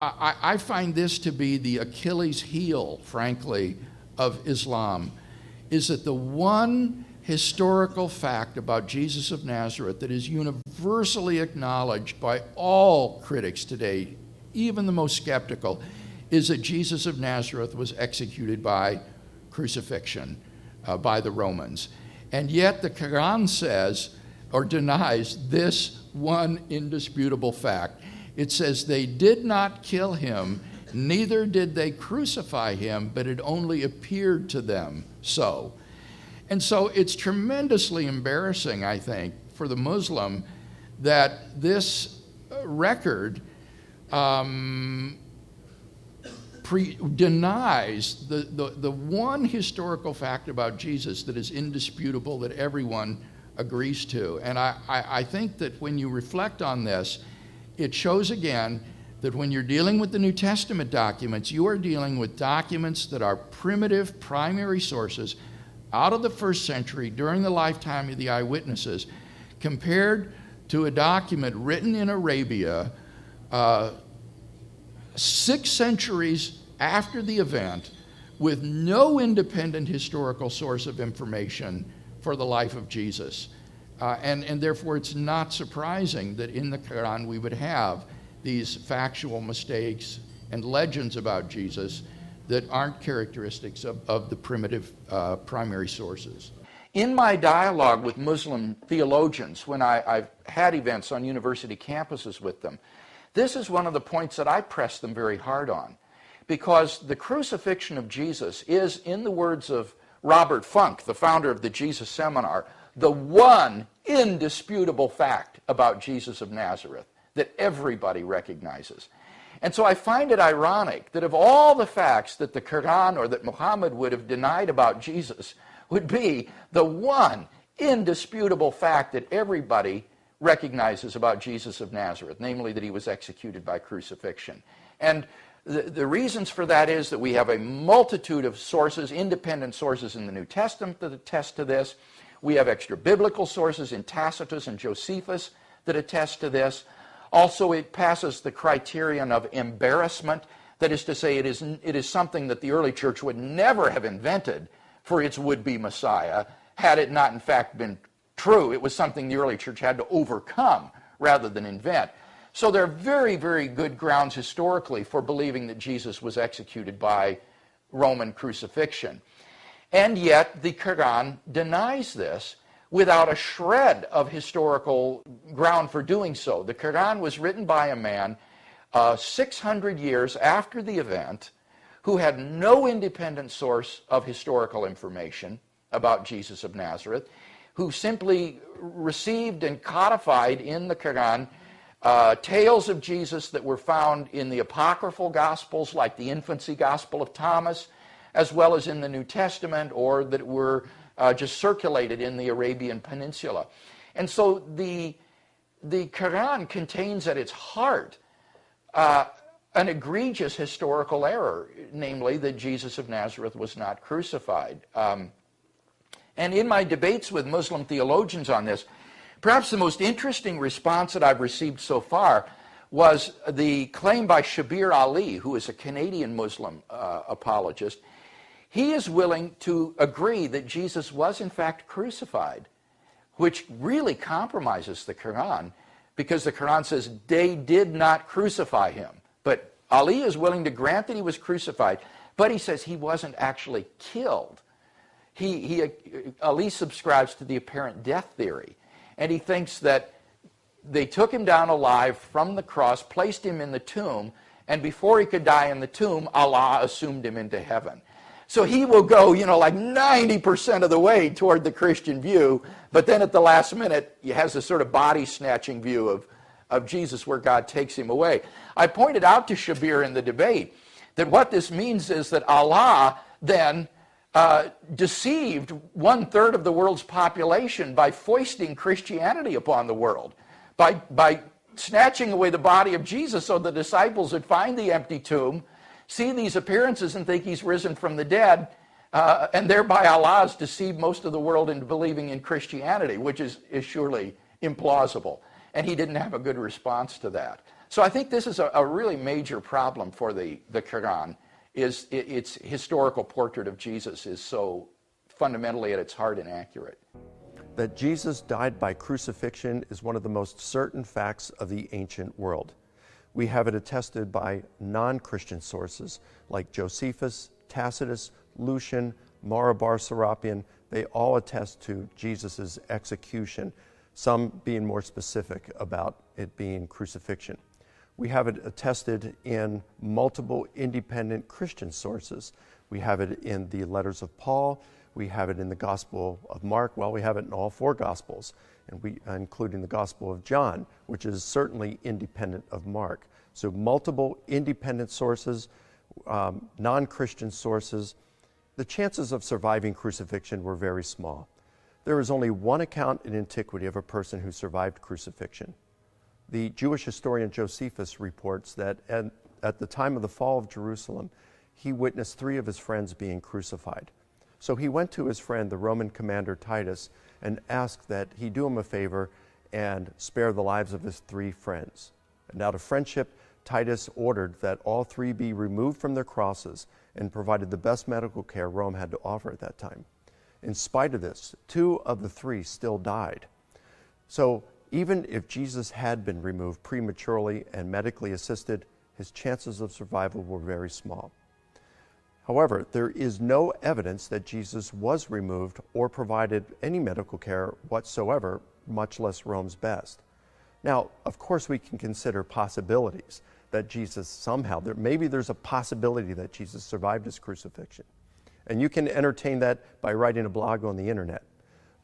I find this to be the Achilles heel, frankly, of Islam, is that the one historical fact about Jesus of Nazareth that is universally acknowledged by all critics today, even the most skeptical, is that Jesus of Nazareth was executed by crucifixion by the Romans. And yet the Quran says, or denies, this one indisputable fact. It says they did not kill him, neither did they crucify him, but it only appeared to them so. And so it's tremendously embarrassing, I think, for the Muslim that this record denies the one historical fact about Jesus that is indisputable, that everyone agrees to. And I think that when you reflect on this, it shows again that when you're dealing with the New Testament documents, you are dealing with documents that are primitive primary sources out of the first century during the lifetime of the eyewitnesses, compared to a document written in Arabia 6 centuries after the event, with no independent historical source of information for the life of Jesus. And therefore it's not surprising that in the Quran we would have these factual mistakes and legends about Jesus that aren't characteristics of the primitive primary sources. In my dialogue with Muslim theologians, when I've had events on university campuses with them, this is one of the points that I press them very hard on, because the crucifixion of Jesus is, in the words of Robert Funk, the founder of the Jesus Seminar, the one indisputable fact about Jesus of Nazareth that everybody recognizes. And so I find it ironic that of all the facts that the Quran or that Muhammad would have denied about Jesus would be the one indisputable fact that everybody recognizes about Jesus of Nazareth, namely that he was executed by crucifixion. And the reasons for that is that we have a multitude of sources, independent sources in the New Testament that attest to this. We have extra biblical sources in Tacitus and Josephus that attest to this. Also, it passes the criterion of embarrassment. That is to say, it is something that the early church would never have invented for its would-be Messiah, had it not in fact been true. It was something the early church had to overcome rather than invent. So there are very, very good grounds historically for believing that Jesus was executed by Roman crucifixion. And yet the Quran denies this without a shred of historical ground for doing so. The Quran was written by a man 600 years after the event who had no independent source of historical information about Jesus of Nazareth, who simply received and codified in the Quran tales of Jesus that were found in the apocryphal Gospels, like the infancy Gospel of Thomas, as well as in the New Testament, or that were just circulated in the Arabian Peninsula. And so the Quran contains at its heart an egregious historical error, namely that Jesus of Nazareth was not crucified. And in my debates with Muslim theologians on this, perhaps the most interesting response that I've received so far was the claim by Shabir Ali, who is a Canadian Muslim apologist. He is willing to agree that Jesus was in fact crucified, which really compromises the Quran, because the Quran says they did not crucify him. But Ali is willing to grant that he was crucified, but he says he wasn't actually killed. Ali subscribes to the apparent death theory, and he thinks that they took him down alive from the cross, placed him in the tomb, and before he could die in the tomb, Allah assumed him into heaven. So he will go, like 90% of the way toward the Christian view, but then at the last minute, he has a sort of body-snatching view of Jesus where God takes him away. I pointed out to Shabir in the debate that what this means is that Allah then deceived 1/3 of the world's population by foisting Christianity upon the world, by snatching away the body of Jesus so the disciples would find the empty tomb, see these appearances and think he's risen from the dead, and thereby Allah has deceived most of the world into believing in Christianity, which is surely implausible. And he didn't have a good response to that. So I think this is a really major problem for the Quran, is its historical portrait of Jesus is so fundamentally at its heart inaccurate. That Jesus died by crucifixion is one of the most certain facts of the ancient world. We have it attested by non-Christian sources like Josephus, Tacitus, Lucian, Marabar Serapion. They all attest to Jesus' execution, some being more specific about it being crucifixion. We have it attested in multiple independent Christian sources. We have it in the letters of Paul. We have it in the Gospel of Mark. Well, we have it in all four Gospels, and including the Gospel of John, which is certainly independent of Mark. So multiple independent sources, non-Christian sources. The chances of surviving crucifixion were very small. There is only one account in antiquity of a person who survived crucifixion. The Jewish historian Josephus reports that at the time of the fall of Jerusalem, he witnessed 3 of his friends being crucified. So he went to his friend, the Roman commander Titus, and asked that he do him a favor and spare the lives of his 3 friends. And out of friendship, Titus ordered that all 3 be removed from their crosses and provided the best medical care Rome had to offer at that time. In spite of this, 2 of the 3 still died. So even if Jesus had been removed prematurely and medically assisted, his chances of survival were very small. However, there is no evidence that Jesus was removed or provided any medical care whatsoever, much less Rome's best. Now, of course, we can consider possibilities that Jesus somehow, maybe there's a possibility that Jesus survived his crucifixion. And you can entertain that by writing a blog on the internet.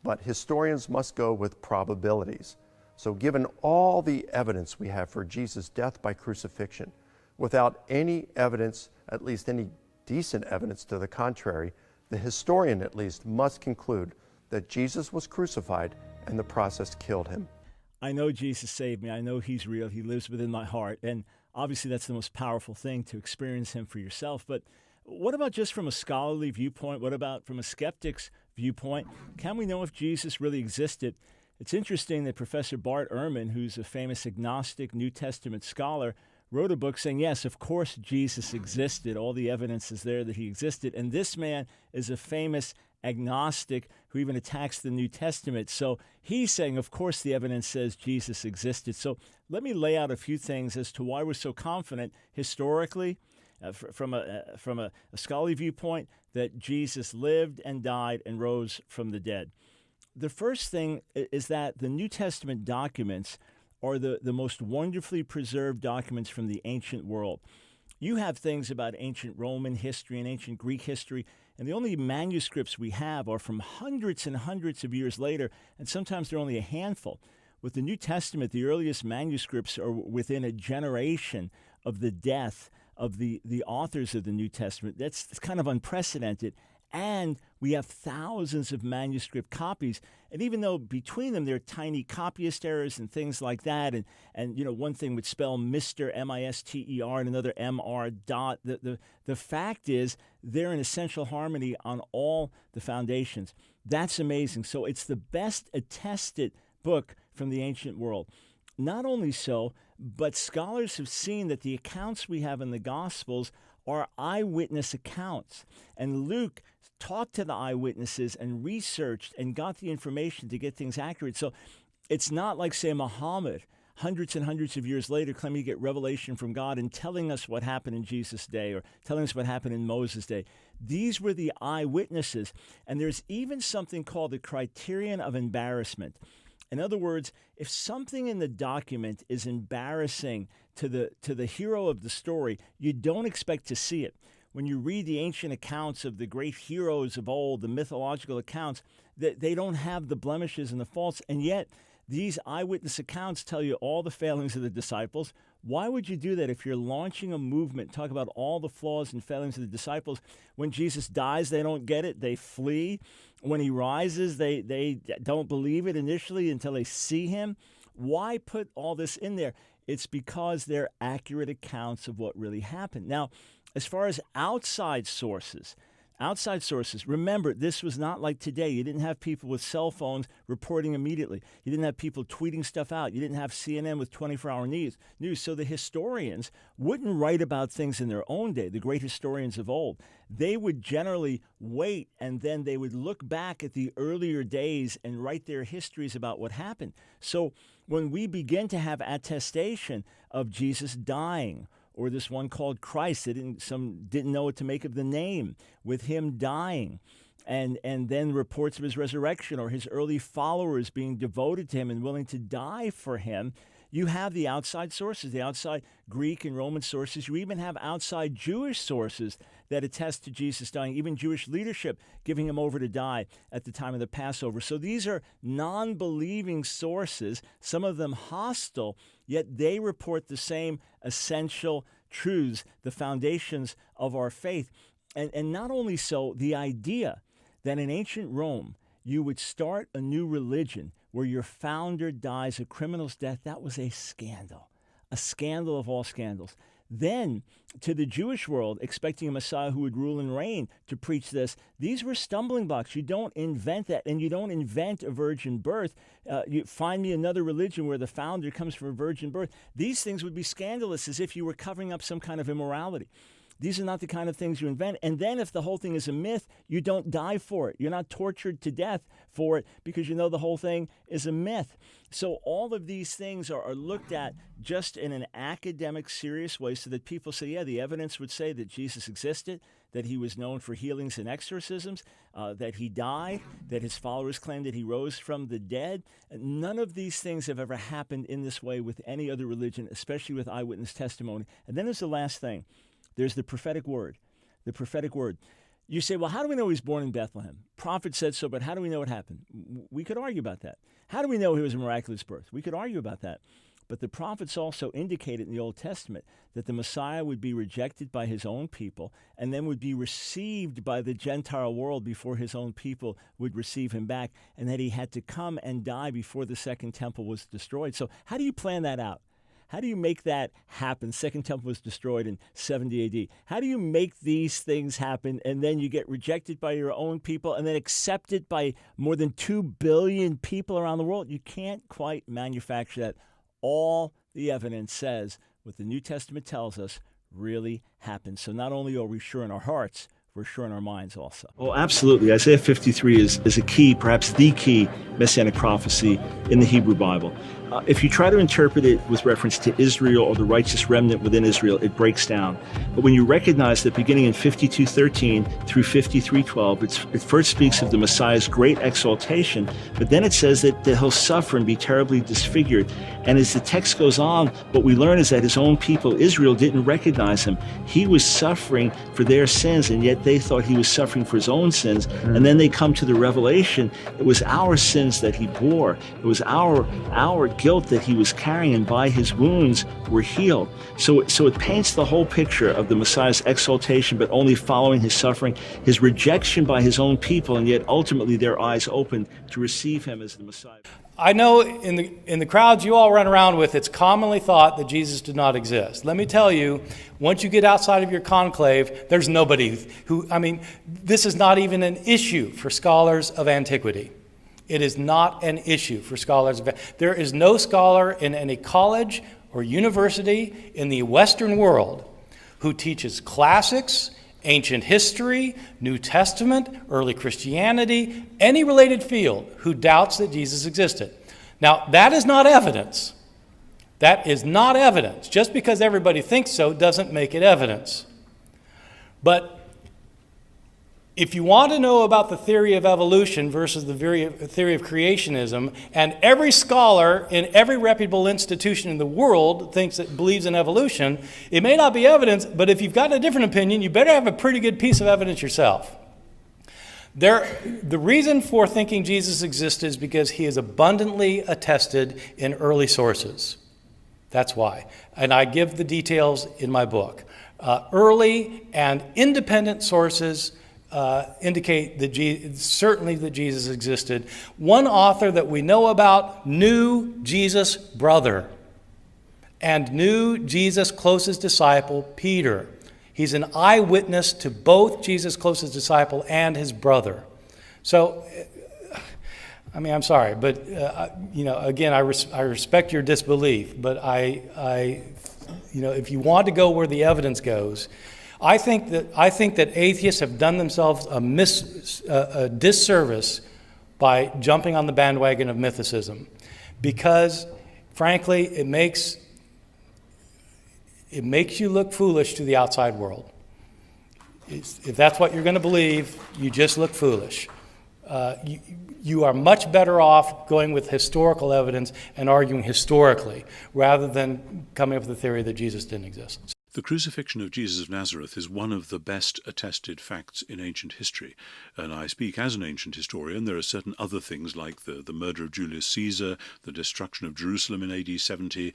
But historians must go with probabilities. So given all the evidence we have for Jesus' death by crucifixion, without any evidence, at least any decent evidence to the contrary, the historian at least must conclude that Jesus was crucified and the process killed him. I know Jesus saved me. I know he's real. He lives within my heart. And obviously that's the most powerful thing, to experience him for yourself. But what about just from a scholarly viewpoint? What about from a skeptic's viewpoint? Can we know if Jesus really existed? It's interesting that Professor Bart Ehrman, who's a famous agnostic New Testament scholar, wrote a book saying, yes, of course Jesus existed. All the evidence is there that he existed. And this man is a famous agnostic who even attacks the New Testament. So he's saying, of course, the evidence says Jesus existed. So let me lay out a few things as to why we're so confident historically, from a scholarly viewpoint, that Jesus lived and died and rose from the dead. The first thing is that the New Testament documents are the most wonderfully preserved documents from the ancient world. You have things about ancient Roman history and ancient Greek history, and the only manuscripts we have are from hundreds and hundreds of years later, and sometimes they're only a handful. With the New Testament, the earliest manuscripts are within a generation of the death of the authors of the New Testament. That's kind of unprecedented. And we have thousands of manuscript copies. And even though between them there are tiny copyist errors and things like that, and you know, one thing would spell Mr. M-I-S-T-E-R and another M-R dot, the fact is they're in essential harmony on all the foundations. That's amazing. So it's the best attested book from the ancient world. Not only so, but scholars have seen that the accounts we have in the Gospels are eyewitness accounts. And Luke talked to the eyewitnesses and researched and got the information to get things accurate. So it's not like, say, Muhammad, hundreds and hundreds of years later, claiming to get revelation from God and telling us what happened in Jesus' day or telling us what happened in Moses' day. These were the eyewitnesses. And there's even something called the criterion of embarrassment. In other words, if something in the document is embarrassing to the hero of the story, you don't expect to see it. When you read the ancient accounts of the great heroes of old, the mythological accounts, they don't have the blemishes and the faults, and yet these eyewitness accounts tell you all the failings of the disciples. Why would you do that if you're launching a movement, talk about all the flaws and failings of the disciples? When Jesus dies, they don't get it. They flee. When he rises, they don't believe it initially until they see him. Why put all this in there? It's because they're accurate accounts of what really happened. Now, as far as outside sources, Outside sources. Remember, this was not like today. You didn't have people with cell phones reporting immediately. You didn't have people tweeting stuff out. You didn't have CNN with 24-hour news. So the historians wouldn't write about things in their own day, the great historians of old. They would generally wait, and then they would look back at the earlier days and write their histories about what happened. So when we begin to have attestation of Jesus dying, or this one called Christ, some didn't know what to make of the name, with him dying, and then reports of his resurrection, or his early followers being devoted to him and willing to die for him. You have the outside sources, the outside Greek and Roman sources. You even have outside Jewish sources that attest to Jesus dying, even Jewish leadership giving him over to die at the time of the Passover. So these are non-believing sources, some of them hostile, yet they report the same essential truths, the foundations of our faith. And not only so, the idea that in ancient Rome you would start a new religion where your founder dies a criminal's death, that was a scandal of all scandals. Then, to the Jewish world, expecting a Messiah who would rule and reign to preach this, these were stumbling blocks. You don't invent that, and you don't invent a virgin birth. You find me another religion where the founder comes from a virgin birth. These things would be scandalous, as if you were covering up some kind of immorality. These are not the kind of things you invent. And then if the whole thing is a myth, you don't die for it. You're not tortured to death for it because you know the whole thing is a myth. So all of these things are looked at just in an academic, serious way so that people say, yeah, the evidence would say that Jesus existed, that he was known for healings and exorcisms, that he died, that his followers claimed that he rose from the dead. None of these things have ever happened in this way with any other religion, especially with eyewitness testimony. And then there's the last thing. There's the prophetic word. The prophetic word. You say, well, how do we know he was born in Bethlehem? Prophet said so, but how do we know it happened? We could argue about that. How do we know he was a miraculous birth? We could argue about that. But the prophets also indicated in the Old Testament that the Messiah would be rejected by his own people and then would be received by the Gentile world before his own people would receive him back, and that he had to come and die before the Second Temple was destroyed. So how do you plan that out? How do you make that happen? Second Temple was destroyed in 70 AD. How do you make these things happen, and then you get rejected by your own people and then accepted by more than 2 billion people around the world? You can't quite manufacture that. All the evidence says what the New Testament tells us really happened. So not only are we sure in our hearts, we're sure in our minds also. Oh, absolutely. Isaiah 53 is a key, perhaps the key messianic prophecy in the Hebrew Bible. If you try to interpret it with reference to Israel or the righteous remnant within Israel, it breaks down. But when you recognize that beginning in 52:13 through 53:12, it first speaks of the Messiah's great exaltation, but then it says that he'll suffer and be terribly disfigured. And as the text goes on, what we learn is that his own people, Israel, didn't recognize him. He was suffering for their sins, and yet they thought he was suffering for his own sins. And then they come to the revelation, it was our sins that he bore. It was our guilt that he was carrying, and by his wounds were healed. So it paints the whole picture of the Messiah's exaltation, but only following his suffering, his rejection by his own people, and yet ultimately their eyes opened to receive him as the Messiah. I know in the crowds you all run around with, it's commonly thought that Jesus did not exist. Let me tell you, once you get outside of your conclave, there's nobody this is not even an issue for scholars of antiquity. It is not an issue for scholars. There is no scholar in any college or university in the Western world who teaches classics, ancient history, New Testament, early Christianity, any related field who doubts that Jesus existed. Now, that is not evidence. That is not evidence. Just because everybody thinks so doesn't make it evidence. But if you want to know about the theory of evolution versus the theory of creationism, and every scholar in every reputable institution in the world believes in evolution, it may not be evidence, but if you've got a different opinion, you better have a pretty good piece of evidence yourself. The reason for thinking Jesus existed is because he is abundantly attested in early sources. That's why. And I give the details in my book. Early and independent sources indicate that certainly that Jesus existed. One author that we know about knew Jesus' brother and knew Jesus' closest disciple, Peter. He's an eyewitness to both Jesus' closest disciple and his brother. So, I mean, I'm sorry, but again, I respect your disbelief, but if you want to go where the evidence goes, I think that atheists have done themselves a disservice by jumping on the bandwagon of mythicism, because, frankly, it makes you look foolish to the outside world. If that's what you're going to believe, you just look foolish. You are much better off going with historical evidence and arguing historically rather than coming up with the theory that Jesus didn't exist. The crucifixion of Jesus of Nazareth is one of the best attested facts in ancient history. And I speak as an ancient historian. There are certain other things like the murder of Julius Caesar, the destruction of Jerusalem in AD 70,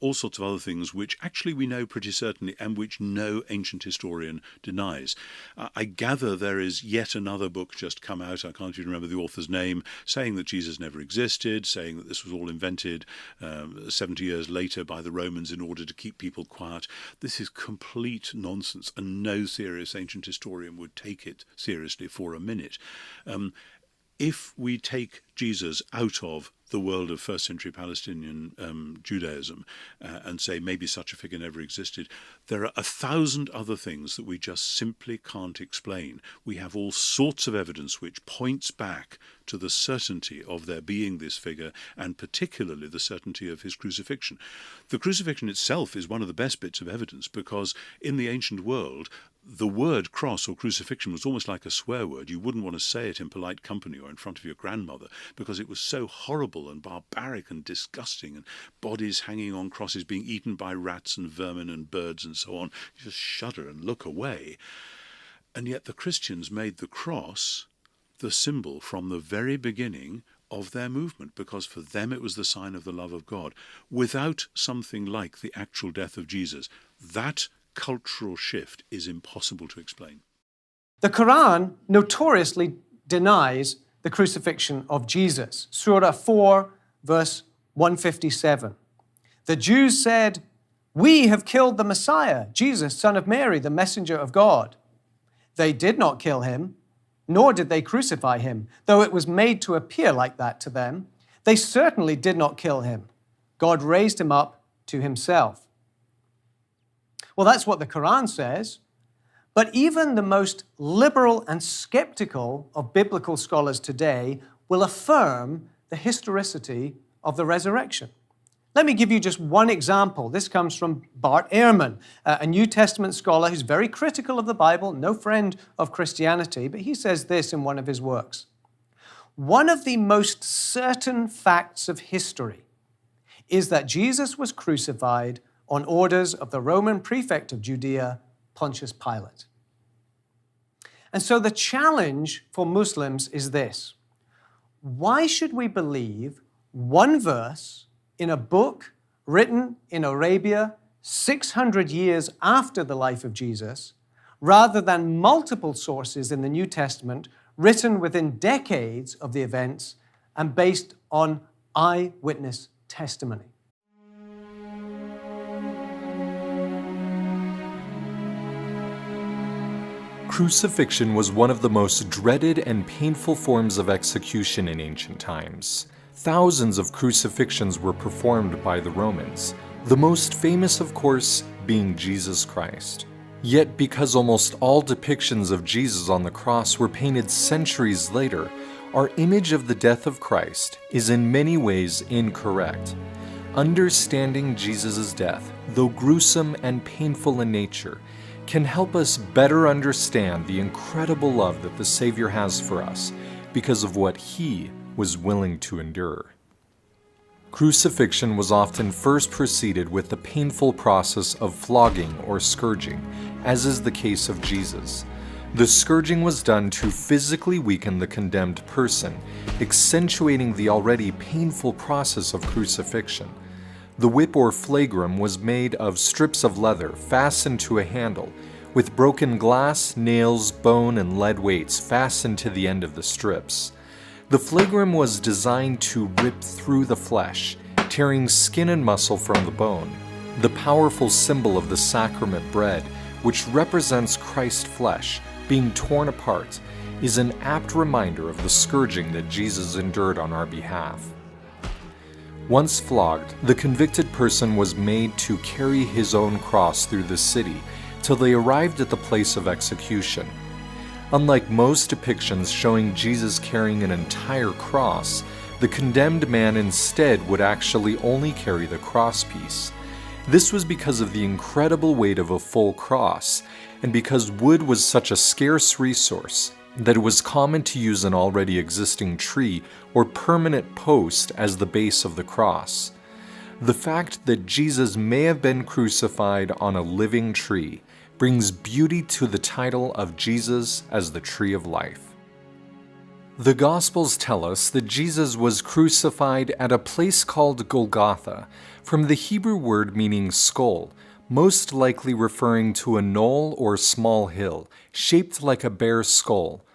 all sorts of other things which actually we know pretty certainly and which no ancient historian denies. I gather there is yet another book just come out, I can't even remember the author's name, saying that Jesus never existed, saying that this was all invented 70 years later by the Romans in order to keep people quiet. This is complete nonsense, and no serious ancient historian would take it seriously for a minute. If we take Jesus out of the world of first century Palestinian Judaism and say maybe such a figure never existed, there are 1,000 other things that we just simply can't explain. We have all sorts of evidence which points back to the certainty of there being this figure, and particularly the certainty of his crucifixion. The crucifixion itself is one of the best bits of evidence, because in the ancient world, the word cross or crucifixion was almost like a swear word. You wouldn't want to say it in polite company or in front of your grandmother, because it was so horrible and barbaric and disgusting, and bodies hanging on crosses being eaten by rats and vermin and birds and so on. You just shudder and look away. And yet the Christians made the cross the symbol from the very beginning of their movement, because for them it was the sign of the love of God. Without something like the actual death of Jesus, that cultural shift is impossible to explain. The Quran notoriously denies the crucifixion of Jesus. Surah 4, verse 157. The Jews said, "We have killed the Messiah, Jesus, son of Mary, the messenger of God." They did not kill him, nor did they crucify him, though it was made to appear like that to them. They certainly did not kill him. God raised him up to himself. Well, that's what the Quran says. But even the most liberal and skeptical of biblical scholars today will affirm the historicity of the resurrection. Let me give you just one example. This comes from Bart Ehrman, a New Testament scholar who's very critical of the Bible, no friend of Christianity, but he says this in one of his works. One of the most certain facts of history is that Jesus was crucified on orders of the Roman prefect of Judea, Pontius Pilate. And so the challenge for Muslims is this: why should we believe one verse in a book written in Arabia 600 years after the life of Jesus, rather than multiple sources in the New Testament written within decades of the events and based on eyewitness testimony? Crucifixion was one of the most dreaded and painful forms of execution in ancient times. Thousands of crucifixions were performed by the Romans, the most famous, of course, being Jesus Christ. Yet, because almost all depictions of Jesus on the cross were painted centuries later, our image of the death of Christ is in many ways incorrect. Understanding Jesus' death, though gruesome and painful in nature, can help us better understand the incredible love that the Savior has for us because of what He was willing to endure. Crucifixion was often first preceded with the painful process of flogging or scourging, as is the case of Jesus. The scourging was done to physically weaken the condemned person, accentuating the already painful process of crucifixion. The whip or flagrum was made of strips of leather fastened to a handle, with broken glass, nails, bone, and lead weights fastened to the end of the strips. The flagrum was designed to rip through the flesh, tearing skin and muscle from the bone. The powerful symbol of the sacrament bread which represents Christ's flesh being torn apart, is an apt reminder of the scourging that Jesus endured on our behalf. Once flogged, the convicted person was made to carry his own cross through the city till they arrived at the place of execution. Unlike most depictions showing Jesus carrying an entire cross, the condemned man instead would actually only carry the crosspiece. This was because of the incredible weight of a full cross, and because wood was such a scarce resource that it was common to use an already existing tree or permanent post as the base of the cross. The fact that Jesus may have been crucified on a living tree brings beauty to the title of Jesus as the Tree of Life. The Gospels tell us that Jesus was crucified at a place called Golgotha, from the Hebrew word meaning skull, most likely referring to a knoll or small hill, shaped like a bear's skull.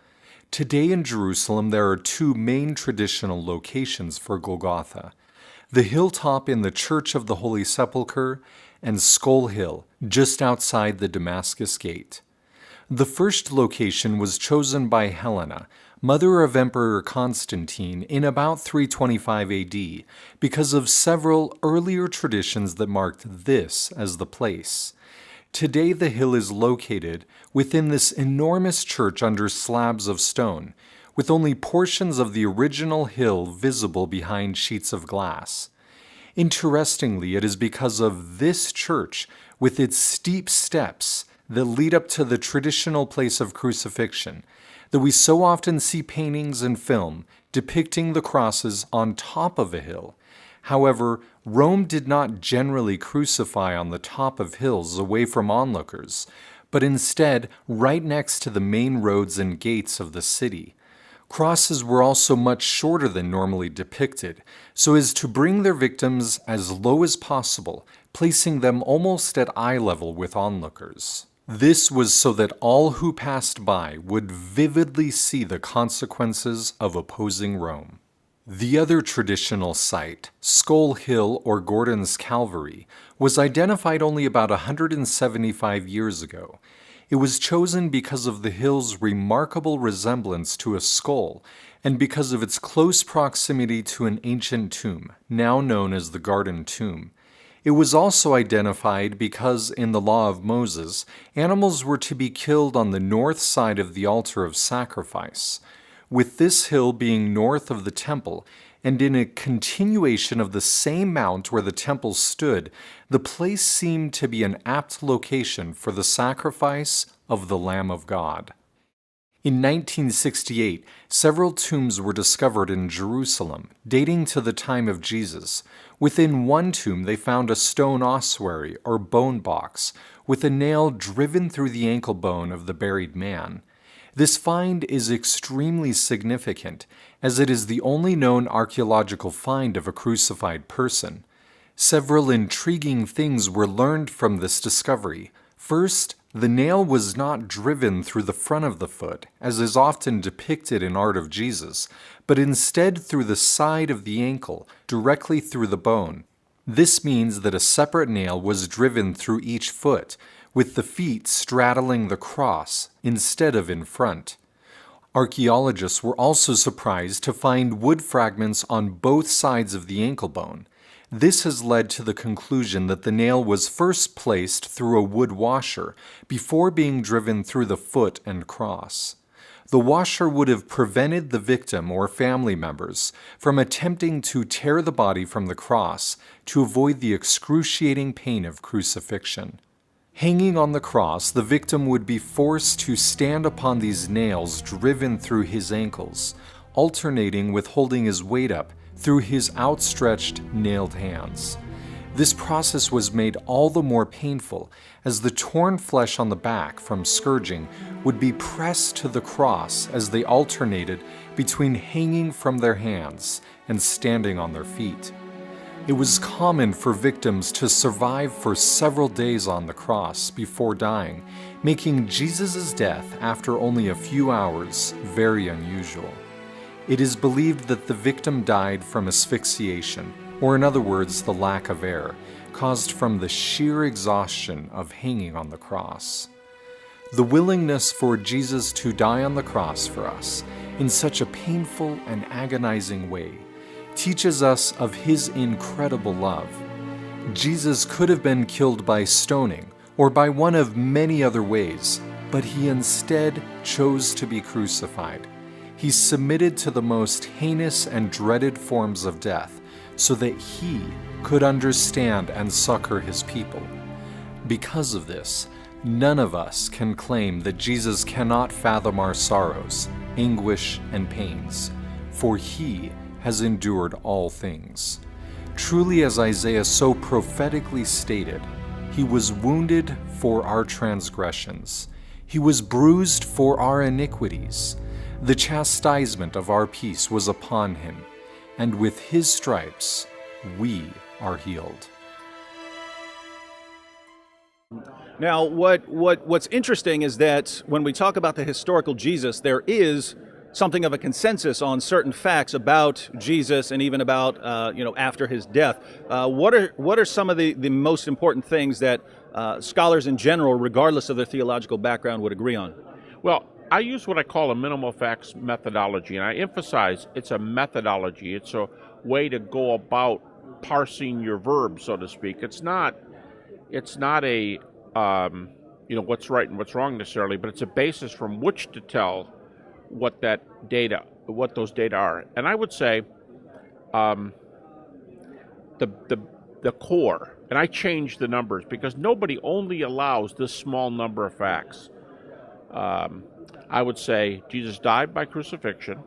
Today in Jerusalem there are two main traditional locations for Golgotha: the hilltop in the Church of the Holy Sepulchre and Skull Hill, just outside the Damascus Gate. The first location was chosen by Helena, mother of Emperor Constantine, in about 325 AD, because of several earlier traditions that marked this as the place. Today the hill is located within this enormous church under slabs of stone, with only portions of the original hill visible behind sheets of glass. Interestingly, it is because of this church, with its steep steps that lead up to the traditional place of crucifixion, that we so often see paintings and film depicting the crosses on top of a hill. However, Rome did not generally crucify on the top of hills away from onlookers, but instead right next to the main roads and gates of the city. Crosses were also much shorter than normally depicted, so as to bring their victims as low as possible, placing them almost at eye level with onlookers. This was so that all who passed by would vividly see the consequences of opposing Rome. The other traditional site, Skull Hill or Gordon's Calvary, was identified only about 175 years ago. It was chosen because of the hill's remarkable resemblance to a skull and because of its close proximity to an ancient tomb, now known as the Garden Tomb. It was also identified because in the Law of Moses, animals were to be killed on the north side of the altar of sacrifice. With this hill being north of the temple, and in a continuation of the same mount where the temple stood, the place seemed to be an apt location for the sacrifice of the Lamb of God. In 1968, several tombs were discovered in Jerusalem, dating to the time of Jesus. Within one tomb, they found a stone ossuary or bone box with a nail driven through the ankle bone of the buried man. This find is extremely significant, as it is the only known archaeological find of a crucified person. Several intriguing things were learned from this discovery. First, the nail was not driven through the front of the foot, as is often depicted in art of Jesus, but instead through the side of the ankle, directly through the bone. This means that a separate nail was driven through each foot, with the feet straddling the cross instead of in front. Archaeologists were also surprised to find wood fragments on both sides of the ankle bone. This has led to the conclusion that the nail was first placed through a wood washer before being driven through the foot and cross. The washer would have prevented the victim or family members from attempting to tear the body from the cross to avoid the excruciating pain of crucifixion. Hanging on the cross, the victim would be forced to stand upon these nails driven through his ankles, alternating with holding his weight up through his outstretched, nailed hands. This process was made all the more painful as the torn flesh on the back from scourging would be pressed to the cross as they alternated between hanging from their hands and standing on their feet. It was common for victims to survive for several days on the cross before dying, making Jesus' death after only a few hours very unusual. It is believed that the victim died from asphyxiation, or in other words, the lack of air, caused from the sheer exhaustion of hanging on the cross. The willingness for Jesus to die on the cross for us in such a painful and agonizing way teaches us of his incredible love. Jesus could have been killed by stoning or by one of many other ways, but he instead chose to be crucified. He submitted to the most heinous and dreaded forms of death so that he could understand and succor his people. Because of this, none of us can claim that Jesus cannot fathom our sorrows, anguish, and pains, for he has endured all things. Truly, as Isaiah so prophetically stated, he was wounded for our transgressions. He was bruised for our iniquities. The chastisement of our peace was upon him, and with his stripes we are healed. Now, what's interesting is that when we talk about the historical Jesus, there is something of a consensus on certain facts about Jesus and even about after his death. What are some of the most important things that scholars in general, regardless of their theological background, would agree on? Well, I use what I call a minimal facts methodology, and I emphasize it's a methodology. It's a way to go about parsing your verbs, so to speak. It's not a what's right and what's wrong necessarily, but it's a basis from which to tell what those data are. And I would say the core, and I changed the numbers because nobody only allows this small number of facts. I would say Jesus died by crucifixion.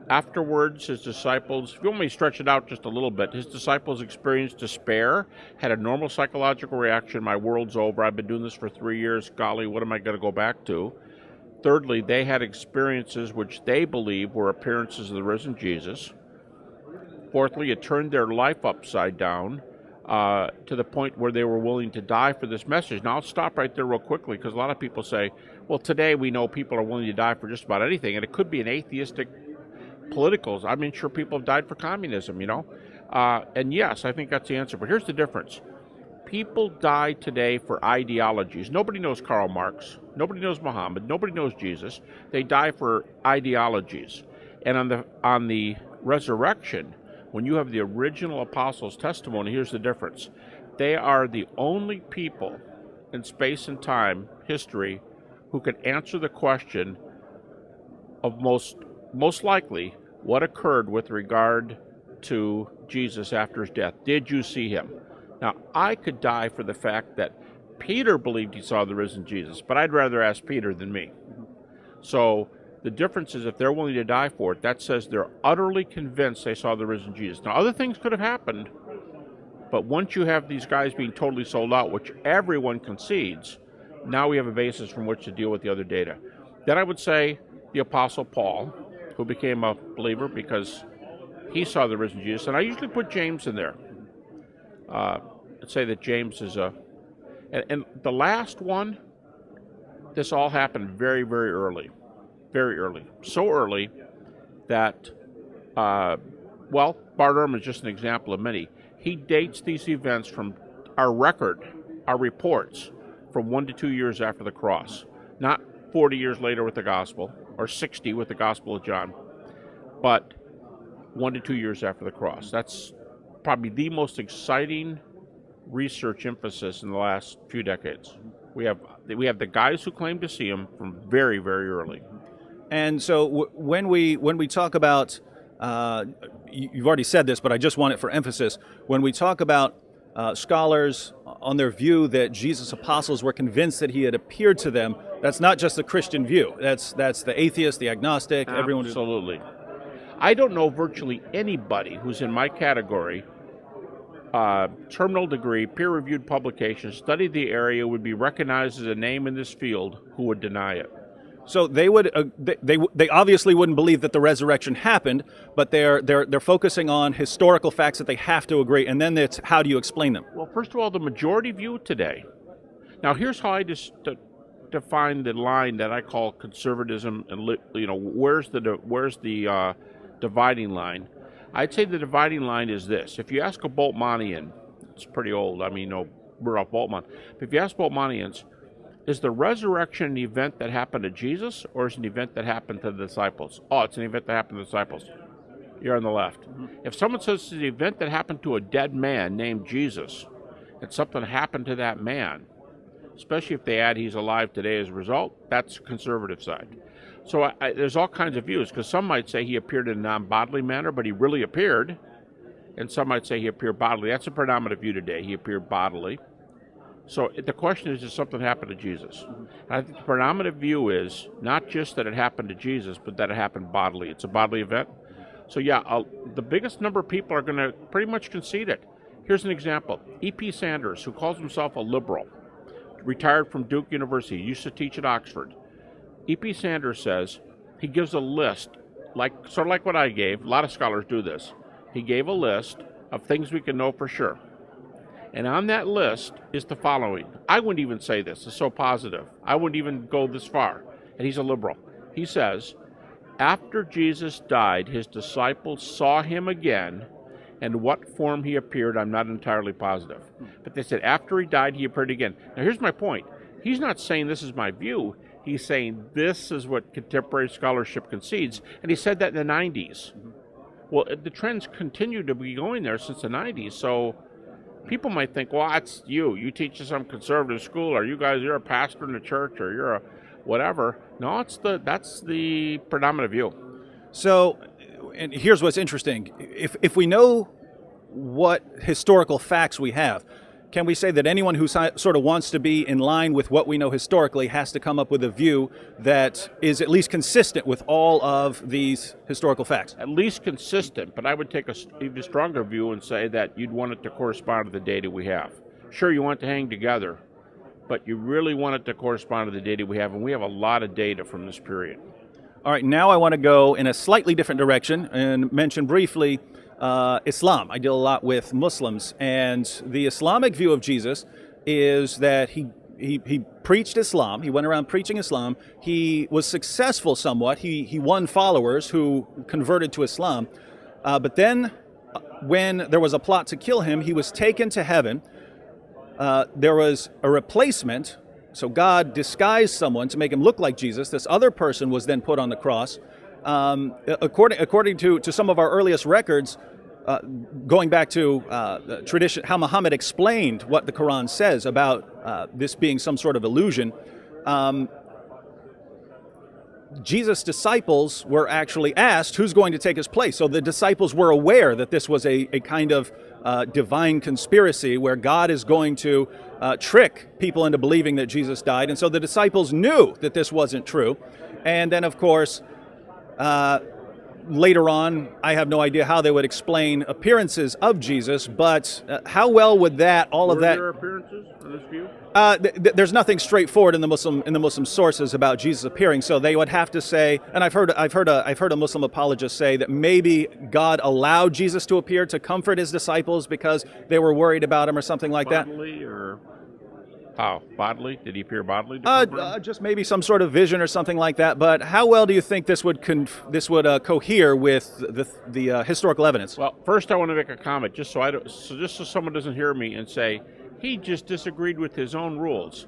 Afterwards, his disciples, if you want me to stretch it out just a little bit, his disciples experienced despair, had a normal psychological reaction, my world's over, I've been doing this for 3 years, golly, what am I going to go back to? Thirdly, they had experiences which they believe were appearances of the risen Jesus. Fourthly, it turned their life upside down to the point where they were willing to die for this message. Now, I'll stop right there real quickly because a lot of people say, well, today we know people are willing to die for just about anything, and it could be an atheistic politicals. I mean, sure, people have died for communism, and yes, I think that's the answer. But here's the difference. People die today for ideologies. Nobody knows Karl Marx. Nobody knows Muhammad. Nobody knows Jesus. They die for ideologies. And on the resurrection, when you have the original apostles' testimony, here's the difference. They are the only people in space and time, history, who can answer the question of most likely what occurred with regard to Jesus after his death. Did you see him? Now, I could die for the fact that Peter believed he saw the risen Jesus, but I'd rather ask Peter than me. So the difference is if they're willing to die for it, that says they're utterly convinced they saw the risen Jesus. Now, other things could have happened, but once you have these guys being totally sold out, which everyone concedes, now we have a basis from which to deal with the other data. Then I would say the Apostle Paul, who became a believer because he saw the risen Jesus. And I usually put James in there. I'd say that James is and the last one, this all happened very, very early. Very early. So early that, Bart Ehrman is just an example of many. He dates these events from our reports, from 1 to 2 years after the cross. Not 40 years later with the gospel, or 60 with the Gospel of John, but 1 to 2 years after the cross. That's probably the most exciting research emphasis in the last few decades. We have the guys who claim to see him from very, very early. And so when we talk about, you've already said this, but I just want it for emphasis. When we talk about scholars on their view that Jesus' apostles were convinced that he had appeared to them, that's not just the Christian view. That's the atheist, the agnostic, everyone. Absolutely. I don't know virtually anybody who's in my category, terminal degree, peer-reviewed publication, studied the area, would be recognized as a name in this field, who would deny it. So they would they obviously wouldn't believe that the resurrection happened, but they're focusing on historical facts that they have to agree, and then it's how do you explain them? Well, first of all, the majority view today. Now, here's how I just define the line that I call conservatism, and where's the dividing line? I'd say the dividing line is this: if you ask a Boltmannian, it's pretty old. I mean, Rudolf Boltmann. But if you ask Boltmannians, Is the resurrection an event that happened to Jesus, or is it an event that happened to the disciples? Oh, it's an event that happened to the disciples. You're on the left. If someone says it's an event that happened to a dead man named Jesus, and something happened to that man, especially if they add he's alive today as a result, that's conservative side. So there's all kinds of views, because some might say he appeared in a non-bodily manner, but he really appeared, and some might say he appeared bodily. That's a predominant view today. He appeared bodily. So the question is, does something happen to Jesus? And I think the predominant view is not just that it happened to Jesus, but that it happened bodily. It's a bodily event. So yeah, the biggest number of people are going to pretty much concede it. Here's an example. E.P. Sanders, who calls himself a liberal, retired from Duke University, used to teach at Oxford. E.P. Sanders says he gives a list, sort of like what I gave. A lot of scholars do this. He gave a list of things we can know for sure. And on that list is the following. I wouldn't even say this. It's so positive. I wouldn't even go this far. And he's a liberal. He says, after Jesus died, his disciples saw him again, and what form he appeared, I'm not entirely positive. But they said after he died, he appeared again. Now here's my point. He's not saying this is my view. He's saying this is what contemporary scholarship concedes. And he said that in the 90s. Well, the trends continue to be going there since the 90s. So people might think, well, that's you. You teach at some conservative school, or you're a pastor in the church, or you're a whatever. No, that's the predominant view. So, and here's what's interesting. If we know what historical facts we have, can we say that anyone who sort of wants to be in line with what we know historically has to come up with a view that is at least consistent with all of these historical facts? At least consistent, but I would take a even stronger view and say that you'd want it to correspond to the data we have. Sure, you want it to hang together, but you really want it to correspond to the data we have, and we have a lot of data from this period. All right, now I want to go in a slightly different direction and mention briefly Islam. I deal a lot with Muslims, and the Islamic view of Jesus is that he preached Islam. He went around preaching Islam. He was successful somewhat. He won followers who converted to Islam. But then when there was a plot to kill him, he was taken to heaven. There was a replacement. So God disguised someone to make him look like Jesus. This other person was then put on the cross. According to some of our earliest records, going back to tradition, how Muhammad explained what the Quran says about this being some sort of illusion, Jesus' disciples were actually asked who's going to take his place. So the disciples were aware that this was a kind of divine conspiracy where God is going to trick people into believing that Jesus died. And so the disciples knew that this wasn't true. And then, of course, later on, I have no idea how they would explain appearances of Jesus, but how well would that, all of that... Were there appearances in this view? There's nothing straightforward in the Muslim sources about Jesus appearing, so they would have to say, and I've heard a Muslim apologist say that maybe God allowed Jesus to appear to comfort his disciples because they were worried about him or something like that. Bodily, or how? Bodily? Did he appear bodily? Just maybe some sort of vision or something like that. But how well do you think this would cohere with the historical evidence? Well, first I want to make a comment, just so someone doesn't hear me and say he just disagreed with his own rules.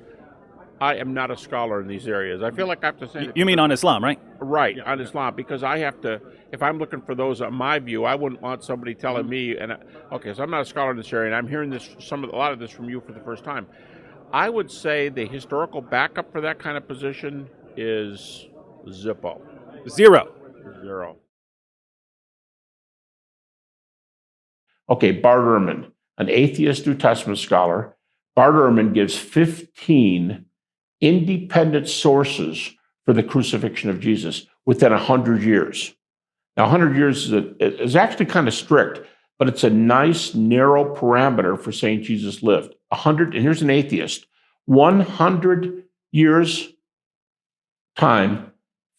I am not a scholar in these areas. I feel like I have to say that. You mean on Islam, right? Right, on Islam, because I have to, if I'm looking for those on my view, I wouldn't want somebody telling me, okay, so I'm not a scholar in this area, and I'm hearing a lot of this from you for the first time. I would say the historical backup for that kind of position is Zippo. Zero. Okay, Bart Ehrman, an atheist New Testament scholar. Bart Ehrman gives 15 independent sources for the crucifixion of Jesus within 100 years. Now, 100 years is actually kind of strict, but it's a nice, narrow parameter for saying Jesus lived. 100, and here's an atheist, 100 years time,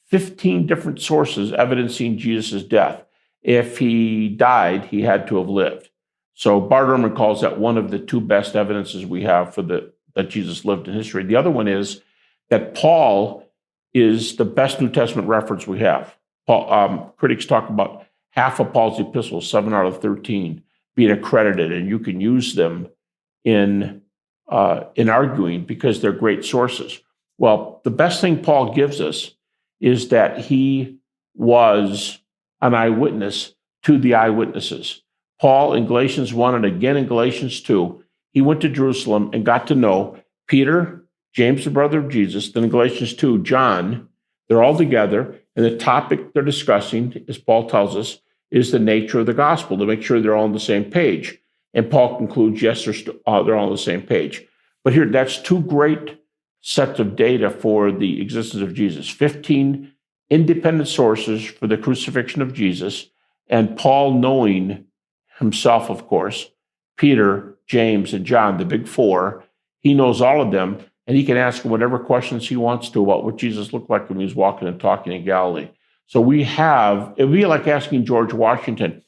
15 different sources evidencing Jesus' death. If he died, he had to have lived. So Bart Ehrman calls that one of the two best evidences we have for that Jesus lived in history. The other one is that Paul is the best New Testament reference we have. Critics talk about half of Paul's epistles, 7 out of 13, being accredited, and you can use them in arguing because they're great sources. Well, the best thing Paul gives us is that he was an eyewitness to the eyewitnesses. Paul in Galatians 1 and again in Galatians 2, he went to Jerusalem and got to know Peter, James, the brother of Jesus, then in Galatians 2, John. They're all together, and the topic they're discussing, as Paul tells us, is the nature of the gospel, to make sure they're all on the same page. And Paul concludes, yes, they're all on the same page. But here, that's two great sets of data for the existence of Jesus. 15 independent sources for the crucifixion of Jesus, and Paul knowing himself, of course, Peter, James, and John, the big four. He knows all of them, and he can ask them whatever questions he wants to about what Jesus looked like when he was walking and talking in Galilee. So it would be like asking George Washington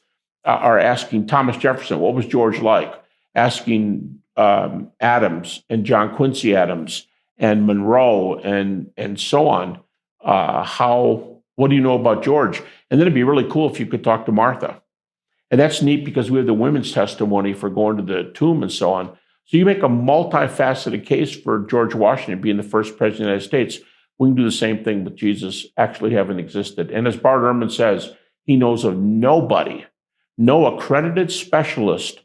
or asking Thomas Jefferson, what was George like? Asking Adams and John Quincy Adams and Monroe and so on, what do you know about George? And then it'd be really cool if you could talk to Martha. And that's neat because we have the women's testimony for going to the tomb and so on. So you make a multifaceted case for George Washington being the first president of the United States. We can do the same thing with Jesus actually having existed. And as Bart Ehrman says, he knows of nobody, no accredited specialist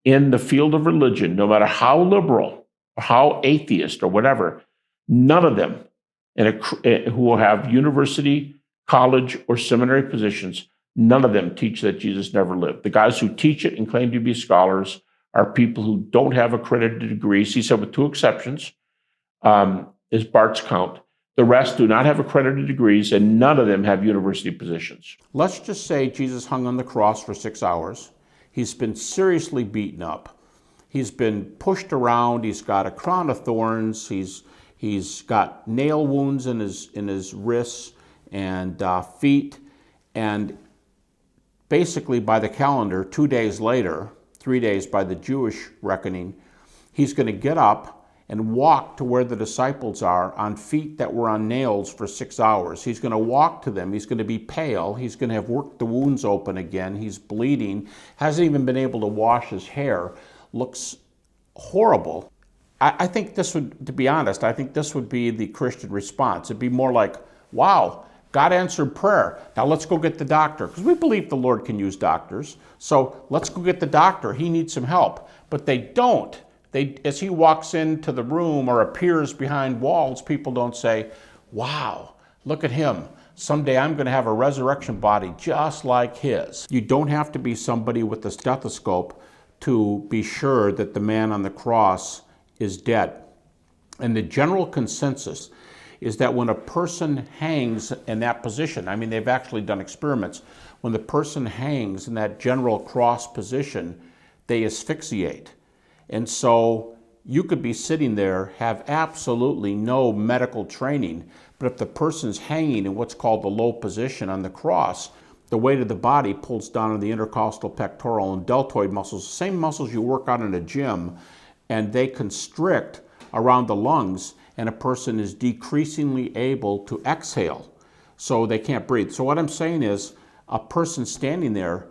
in the field of religion, no matter how liberal or how atheist or whatever, none of them who will have university, college, or seminary positions, none of them teach that Jesus never lived. The guys who teach it and claim to be scholars are people who don't have accredited degrees. He said with two exceptions, is Bart's count. The rest do not have accredited degrees, and none of them have university positions. Let's just say Jesus hung on the cross for 6 hours. He's been seriously beaten up. He's been pushed around. He's got a crown of thorns. He's got nail wounds in his wrists and feet. And basically, by the calendar, 2 days later, 3 days by the Jewish reckoning, he's going to get up and walk to where the disciples are on feet that were on nails for 6 hours. He's going to walk to them. He's going to be pale. He's going to have worked the wounds open again. He's bleeding. Hasn't even been able to wash his hair. Looks horrible. I think this would, to be honest, I think this would be the Christian response. It'd be more like, wow, God answered prayer. Now let's go get the doctor. Because we believe the Lord can use doctors. So let's go get the doctor. He needs some help. But they don't. As he walks into the room or appears behind walls, people don't say, wow, look at him. Someday I'm going to have a resurrection body just like his. You don't have to be somebody with a stethoscope to be sure that the man on the cross is dead. And the general consensus is that when a person hangs in that position, I mean, they've actually done experiments, when the person hangs in that general cross position, they asphyxiate. And so you could be sitting there, have absolutely no medical training, but if the person's hanging in what's called the low position on the cross, the weight of the body pulls down on the intercostal, pectoral, and deltoid muscles, the same muscles you work out in a gym, and they constrict around the lungs, and a person is decreasingly able to exhale, so they can't breathe. So what I'm saying is, a person standing there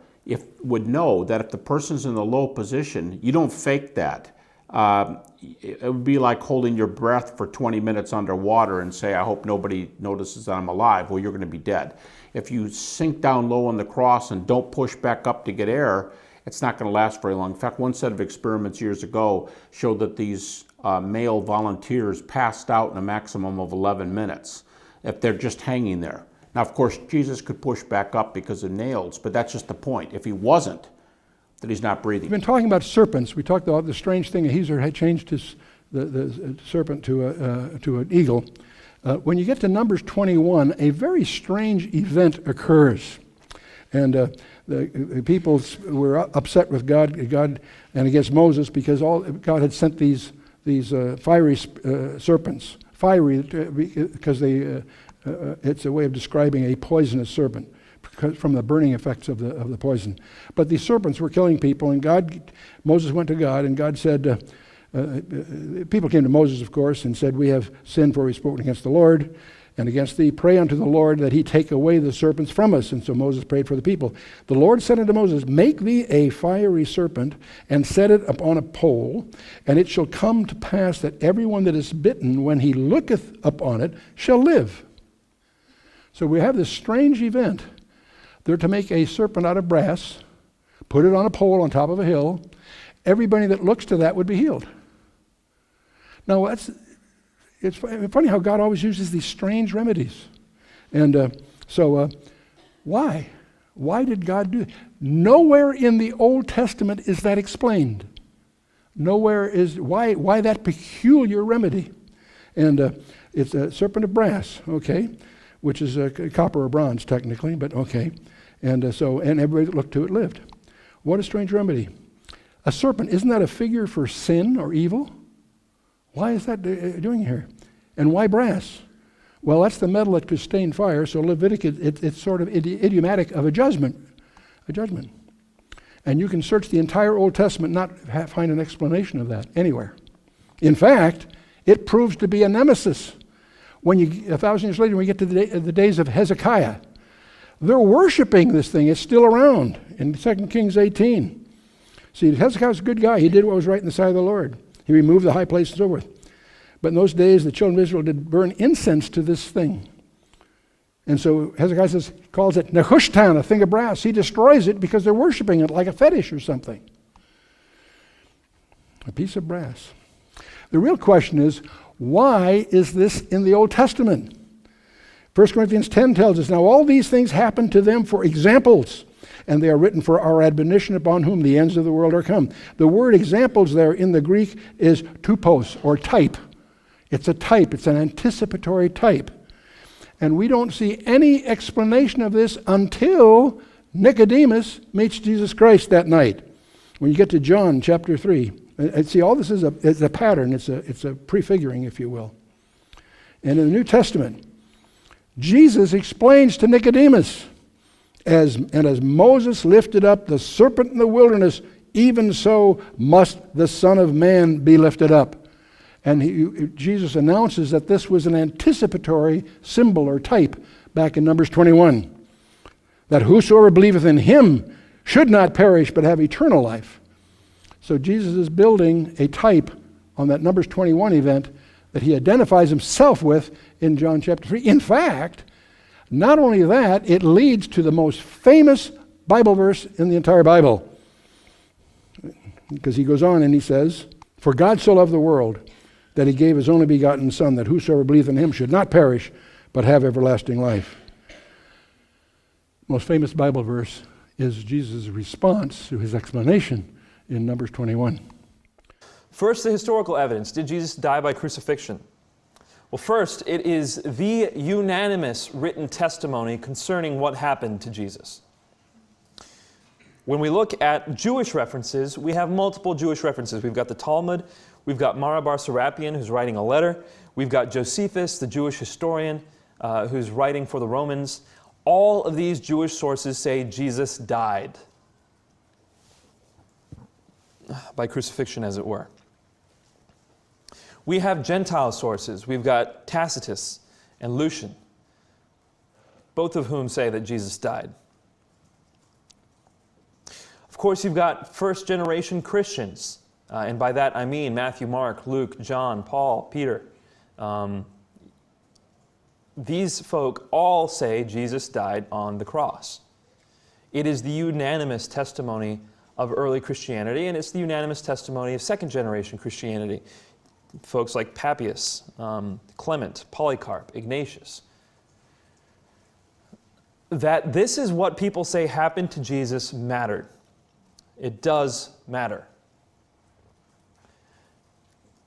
would know that if the person's in the low position, you don't fake that. It would be like holding your breath for 20 minutes underwater and say, I hope nobody notices that I'm alive. Well, you're going to be dead. If you sink down low on the cross and don't push back up to get air, it's not going to last very long. In fact, one set of experiments years ago showed that these male volunteers passed out in a maximum of 11 minutes if they're just hanging there. Now, of course, Jesus could push back up because of nails, but that's just the point. If he wasn't, then he's not breathing. We've been talking about serpents. We talked about the strange thing. Hazer had changed the serpent to an eagle. When you get to Numbers 21, a very strange event occurs. And the people were upset with God and against Moses because God had sent these fiery serpents. Fiery because it's a way of describing a poisonous serpent from the burning effects of the poison. But these serpents were killing people, and Moses went to God, and God said, people came to Moses, of course, and said, we have sinned for we've spoken against the Lord. And against thee, pray unto the Lord that he take away the serpents from us. And so Moses prayed for the people. The Lord said unto Moses, make thee a fiery serpent, and set it upon a pole, and it shall come to pass that everyone that is bitten, when he looketh upon it, shall live. So we have this strange event. They're to make a serpent out of brass, put it on a pole on top of a hill. Everybody that looks to that would be healed. Now, it's funny how God always uses these strange remedies. And why? Why did God do it? Nowhere in the Old Testament is that explained. Nowhere is, why that peculiar remedy? And it's a serpent of brass, okay, which is copper or bronze technically, but okay. And everybody that looked to it lived. What a strange remedy. A serpent, isn't that a figure for sin or evil? Why is that doing here? And why brass? Well, that's the metal that could stain fire, so Leviticus, it's sort of idiomatic of a judgment. And you can search the entire Old Testament, not find an explanation of that anywhere. In fact, it proves to be a nemesis. When 1,000 years later, when we get to the days of Hezekiah, they're worshiping this thing. It's still around in 2 Kings 18. See, Hezekiah was a good guy. He did what was right in the sight of the Lord. He removed the high places and so forth. But in those days, the children of Israel did burn incense to this thing. And so Hezekiah calls it Nehushtan, a thing of brass. He destroys it because they're worshiping it like a fetish or something. A piece of brass. The real question is, why is this in the Old Testament? 1 Corinthians 10 tells us, now all these things happen to them for examples, and they are written for our admonition, upon whom the ends of the world are come. The word examples there in the Greek is tupos, or type. It's a type. It's an anticipatory type. And we don't see any explanation of this until Nicodemus meets Jesus Christ that night. When you get to John chapter 3, and see, all this is a pattern. It's a prefiguring, if you will. And in the New Testament, Jesus explains to Nicodemus, as Moses lifted up the serpent in the wilderness, even so must the Son of Man be lifted up. And Jesus announces that this was an anticipatory symbol or type back in Numbers 21. That whosoever believeth in him should not perish but have eternal life. So Jesus is building a type on that Numbers 21 event that he identifies himself with in John chapter 3. In fact, not only that, it leads to the most famous Bible verse in the entire Bible. Because he goes on and he says, for God so loved the world that he gave his only begotten Son, that whosoever believeth in him should not perish, but have everlasting life. Most famous Bible verse is Jesus' response to his explanation in Numbers 21. First, the historical evidence. Did Jesus die by crucifixion? Well, first, it is the unanimous written testimony concerning what happened to Jesus. When we look at Jewish references, we have multiple Jewish references. We've got the Talmud, we've got Marabar Serapion, who's writing a letter, we've got Josephus, the Jewish historian, who's writing for the Romans. All of these Jewish sources say Jesus died by crucifixion, as it were. We have Gentile sources. We've got Tacitus and Lucian, both of whom say that Jesus died. Of course, you've got first-generation Christians, and by that I mean Matthew, Mark, Luke, John, Paul, Peter. These folk all say Jesus died on the cross. It is the unanimous testimony of early Christianity, and it's the unanimous testimony of second-generation Christianity. Folks like Papias, Clement, Polycarp, Ignatius. That this is what people say happened to Jesus mattered. It does matter.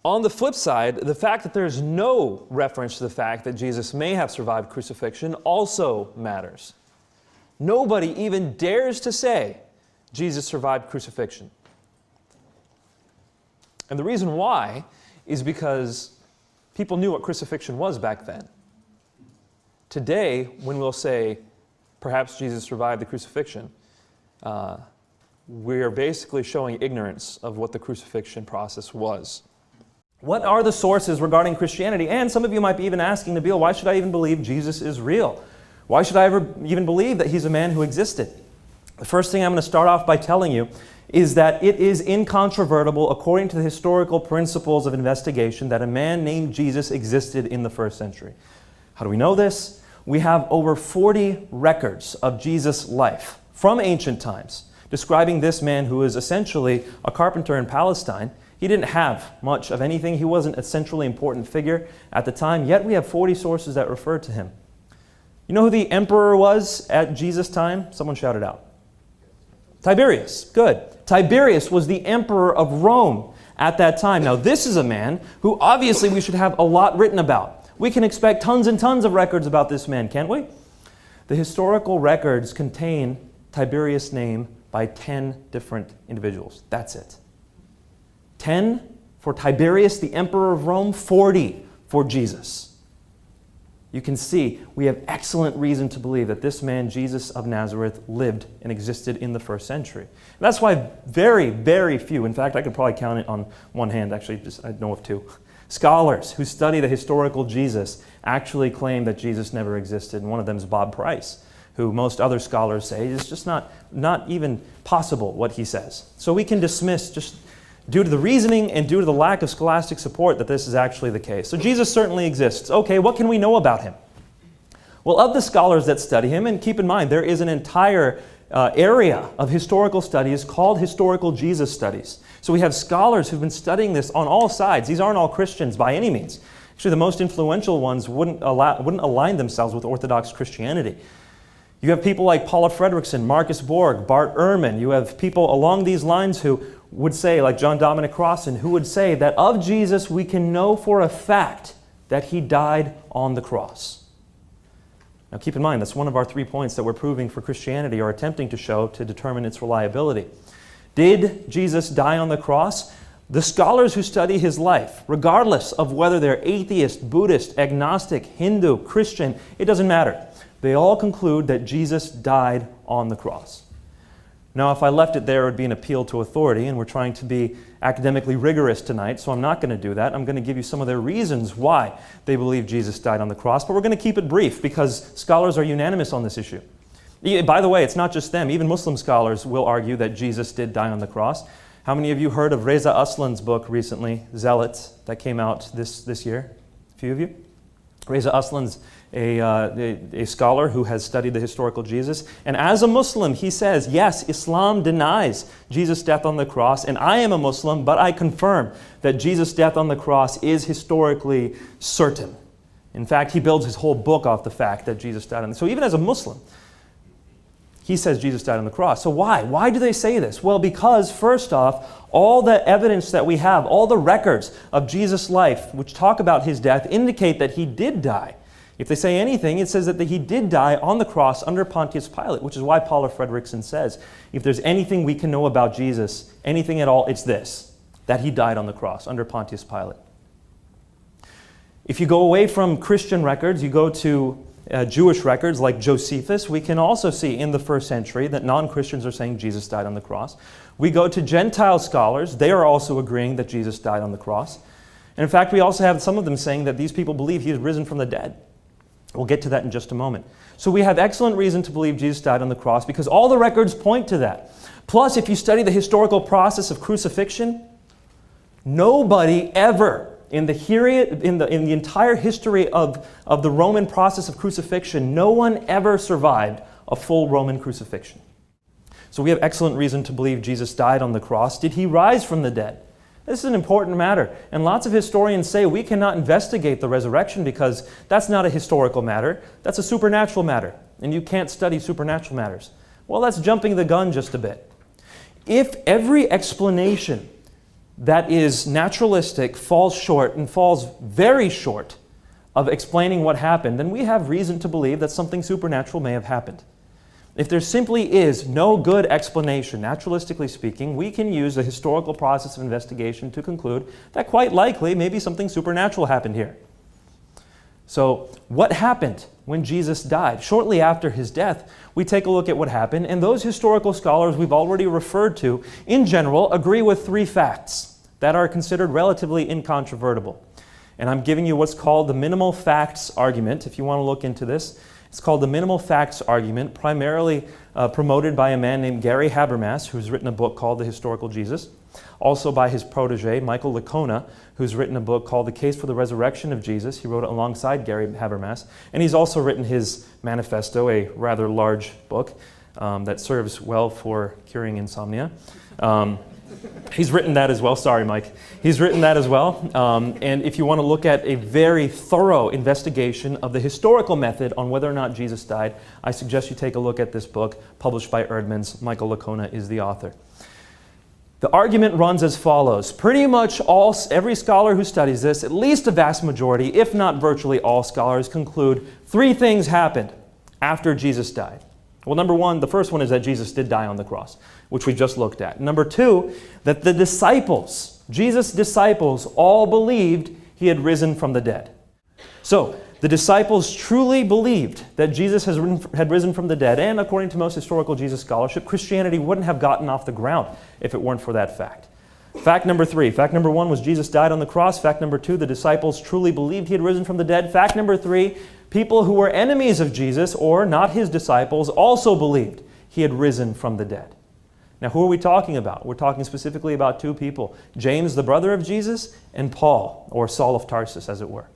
On the flip side, the fact that there's no reference to the fact that Jesus may have survived crucifixion also matters. Nobody even dares to say Jesus survived crucifixion. And the reason why is because people knew what crucifixion was back then. Today, when we'll say, perhaps Jesus survived the crucifixion, we're basically showing ignorance of what the crucifixion process was. What are the sources regarding Christianity? And some of you might be even asking, Nabeel, why should I even believe Jesus is real? Why should I ever even believe that he's a man who existed? The first thing I'm going to start off by telling you is that it is incontrovertible, according to the historical principles of investigation, that a man named Jesus existed in the first century. How do we know this? We have over 40 records of Jesus' life from ancient times, describing this man who is essentially a carpenter in Palestine. He didn't have much of anything. He wasn't a centrally important figure at the time, yet we have 40 sources that refer to him. You know who the emperor was at Jesus' time? Someone shout it out. Tiberius. Good. Tiberius was the emperor of Rome at that time. Now, this is a man who obviously we should have a lot written about. We can expect tons and tons of records about this man, can't we? The historical records contain Tiberius' name by 10 different individuals. That's it. 10 for Tiberius, the emperor of Rome, 40 for Jesus. You can see we have excellent reason to believe that this man, Jesus of Nazareth, lived and existed in the first century. And that's why very, very few, in fact, I could probably count it on one hand, actually, I know of two, scholars who study the historical Jesus actually claim that Jesus never existed. And one of them is Bob Price, who most other scholars say is just not even possible what he says. So we can dismiss, just due to the reasoning and due to the lack of scholastic support, that this is actually the case. So Jesus certainly exists. Okay, what can we know about him? Well, of the scholars that study him, and keep in mind, there is an entire area of historical studies called historical Jesus studies. So we have scholars who've been studying this on all sides. These aren't all Christians by any means. Actually, the most influential ones wouldn't align themselves with Orthodox Christianity. You have people like Paula Fredrickson, Marcus Borg, Bart Ehrman. You have people along these lines who would say, like John Dominic Crossan, who would say that of Jesus we can know for a fact that he died on the cross. Now keep in mind, that's one of our 3 points that we're proving for Christianity or attempting to show to determine its reliability. Did Jesus die on the cross? The scholars who study his life, regardless of whether they're atheist, Buddhist, agnostic, Hindu, Christian, it doesn't matter. They all conclude that Jesus died on the cross. Now, if I left it there, it would be an appeal to authority, and we're trying to be academically rigorous tonight, so I'm not going to do that. I'm going to give you some of their reasons why they believe Jesus died on the cross, but we're going to keep it brief because scholars are unanimous on this issue. By the way, it's not just them. Even Muslim scholars will argue that Jesus did die on the cross. How many of you heard of Reza Aslan's book recently, Zealots, that came out this year? A few of you? Reza Aslan's a scholar who has studied the historical Jesus. And as a Muslim, he says, yes, Islam denies Jesus' death on the cross, and I am a Muslim, but I confirm that Jesus' death on the cross is historically certain. In fact, he builds his whole book off the fact that Jesus died on the cross. So even as a Muslim, he says Jesus died on the cross. So why? Why do they say this? Well, because first off, all the evidence that we have, all the records of Jesus' life, which talk about his death, indicate that he did die. If they say anything, it says that he did die on the cross under Pontius Pilate, which is why Paula Fredrickson says, if there's anything we can know about Jesus, anything at all, it's this, that he died on the cross under Pontius Pilate. If you go away from Christian records, you go to Jewish records like Josephus, we can also see in the first century that non-Christians are saying Jesus died on the cross. We go to Gentile scholars, they are also agreeing that Jesus died on the cross. And in fact, we also have some of them saying that these people believe he is risen from the dead. We'll get to that in just a moment. So we have excellent reason to believe Jesus died on the cross because all the records point to that. Plus, if you study the historical process of crucifixion, nobody ever in the entire history of the Roman process of crucifixion, no one ever survived a full Roman crucifixion. So we have excellent reason to believe Jesus died on the cross. Did he rise from the dead? This is an important matter. And lots of historians say we cannot investigate the resurrection because that's not a historical matter. That's a supernatural matter. And you can't study supernatural matters. Well, that's jumping the gun just a bit. If every explanation that is naturalistic falls short and falls very short of explaining what happened, then we have reason to believe that something supernatural may have happened. If there simply is no good explanation, naturalistically speaking, we can use the historical process of investigation to conclude that quite likely maybe something supernatural happened here. So what happened when Jesus died? Shortly after his death, we take a look at what happened, and those historical scholars we've already referred to, in general, agree with 3 facts. that are considered relatively incontrovertible. And I'm giving you what's called the minimal facts argument. If you want to look into this, it's called the minimal facts argument, primarily promoted by a man named Gary Habermas, who's written a book called The Historical Jesus. Also by his protege, Michael Licona, who's written a book called The Case for the Resurrection of Jesus. He wrote it alongside Gary Habermas. And he's also written his manifesto, a rather large book that serves well for curing insomnia. He's written that as well. Sorry, Mike. He's written that as well. And if you want to look at a very thorough investigation of the historical method on whether or not Jesus died, I suggest you take a look at this book published by Erdman's. Michael Licona is the author. The argument runs as follows. Pretty much every scholar who studies this, at least a vast majority, if not virtually all scholars, conclude three things happened after Jesus died. Well, number one, the first one is that Jesus did die on the cross, which we just looked at. Number two, that the disciples, Jesus' disciples, all believed he had risen from the dead. So, the disciples truly believed that Jesus had risen from the dead, and according to most historical Jesus scholarship, Christianity wouldn't have gotten off the ground if it weren't for that fact. Fact number three. Fact number one was Jesus died on the cross. Fact number two, the disciples truly believed he had risen from the dead. Fact number three, people who were enemies of Jesus, or not his disciples, also believed he had risen from the dead. Now, who are we talking about? We're talking specifically about two people, James, the brother of Jesus, and Paul, or Saul of Tarsus, as it were.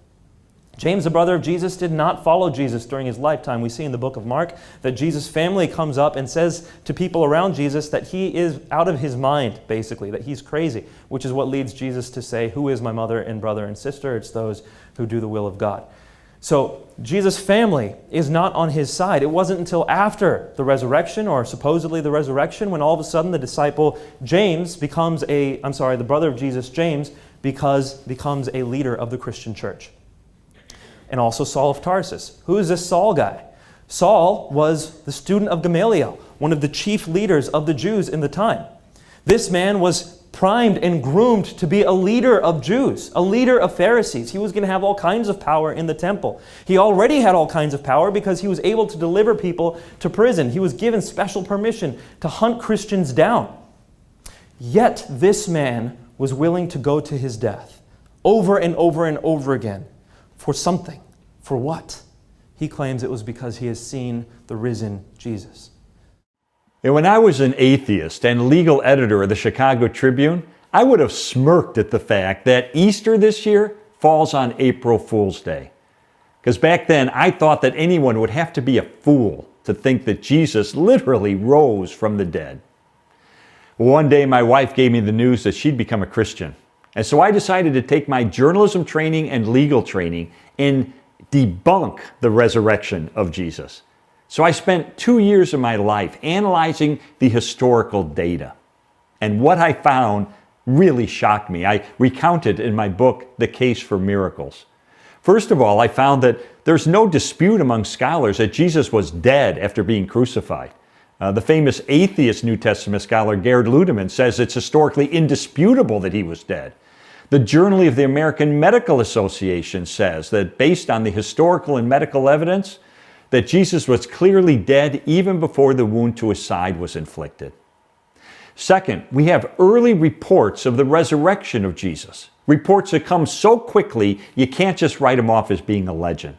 James, the brother of Jesus, did not follow Jesus during his lifetime. We see in the book of Mark that Jesus' family comes up and says to people around Jesus that he is out of his mind, basically, that he's crazy, which is what leads Jesus to say, "Who is my mother and brother and sister?" It's those who do the will of God. So Jesus' family is not on his side. It wasn't until after the resurrection, or supposedly the resurrection, when all of a sudden the disciple James the brother of Jesus, James, becomes a leader of the Christian church. And also Saul of Tarsus. Who is this Saul guy? Saul was the student of Gamaliel, one of the chief leaders of the Jews in the time. This man was primed and groomed to be a leader of Jews, a leader of Pharisees. He was going to have all kinds of power in the temple. He already had all kinds of power because he was able to deliver people to prison. He was given special permission to hunt Christians down. Yet this man was willing to go to his death over and over and over again for something. For what? He claims it was because he has seen the risen Jesus. And when I was an atheist and legal editor of the Chicago Tribune, I would have smirked at the fact that Easter this year falls on April Fool's Day. Because back then, I thought that anyone would have to be a fool to think that Jesus literally rose from the dead. One day, my wife gave me the news that she'd become a Christian. And so I decided to take my journalism training and legal training and debunk the resurrection of Jesus. So I spent 2 years of my life analyzing the historical data. And what I found really shocked me. I recount it in my book, The Case for Miracles. First of all, I found that there's no dispute among scholars that Jesus was dead after being crucified. The famous atheist New Testament scholar Gerhard Ludemann says it's historically indisputable that he was dead. The Journal of the American Medical Association says that based on the historical and medical evidence, that Jesus was clearly dead even before the wound to his side was inflicted. Second, we have early reports of the resurrection of Jesus. Reports that come so quickly, you can't just write them off as being a legend.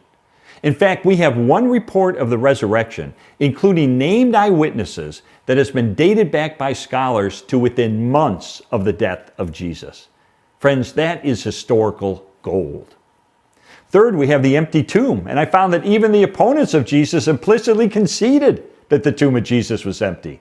In fact, we have one report of the resurrection, including named eyewitnesses, that has been dated back by scholars to within months of the death of Jesus. Friends, that is historical gold. Third, we have the empty tomb, and I found that even the opponents of Jesus implicitly conceded that the tomb of Jesus was empty.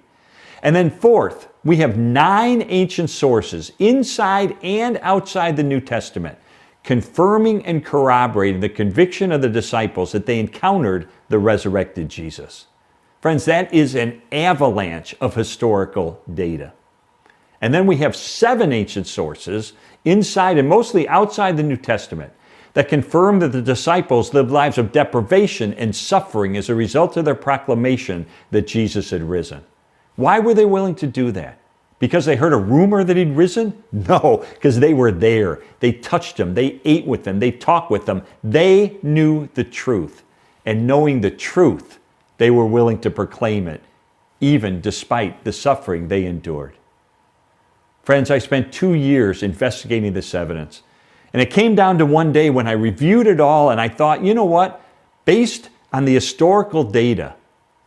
And then fourth, we have 9 ancient sources inside and outside the New Testament confirming and corroborating the conviction of the disciples that they encountered the resurrected Jesus. Friends, that is an avalanche of historical data. And then we have 7 ancient sources inside and mostly outside the New Testament that confirm that the disciples lived lives of deprivation and suffering as a result of their proclamation that Jesus had risen. Why were they willing to do that? Because they heard a rumor that he'd risen? No, because they were there. They touched him. They ate with him. They talked with him. They knew the truth. And knowing the truth, they were willing to proclaim it, even despite the suffering they endured. Friends, I spent 2 years investigating this evidence. And it came down to one day when I reviewed it all and I thought, you know what? Based on the historical data,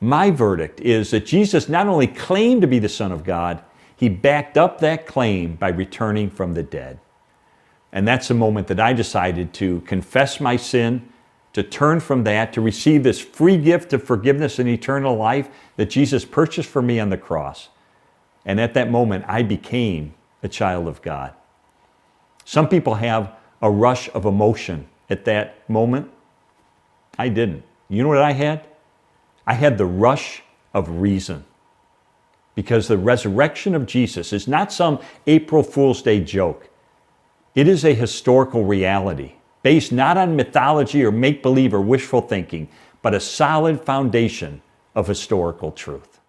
my verdict is that Jesus not only claimed to be the Son of God, he backed up that claim by returning from the dead. And that's the moment that I decided to confess my sin, to turn from that, to receive this free gift of forgiveness and eternal life that Jesus purchased for me on the cross. And at that moment, I became a child of God. Some people have a rush of emotion at that moment. I didn't. You know what I had? I had the rush of reason. Because the resurrection of Jesus is not some April Fool's Day joke. It is a historical reality based not on mythology or make-believe or wishful thinking, but a solid foundation of historical truth.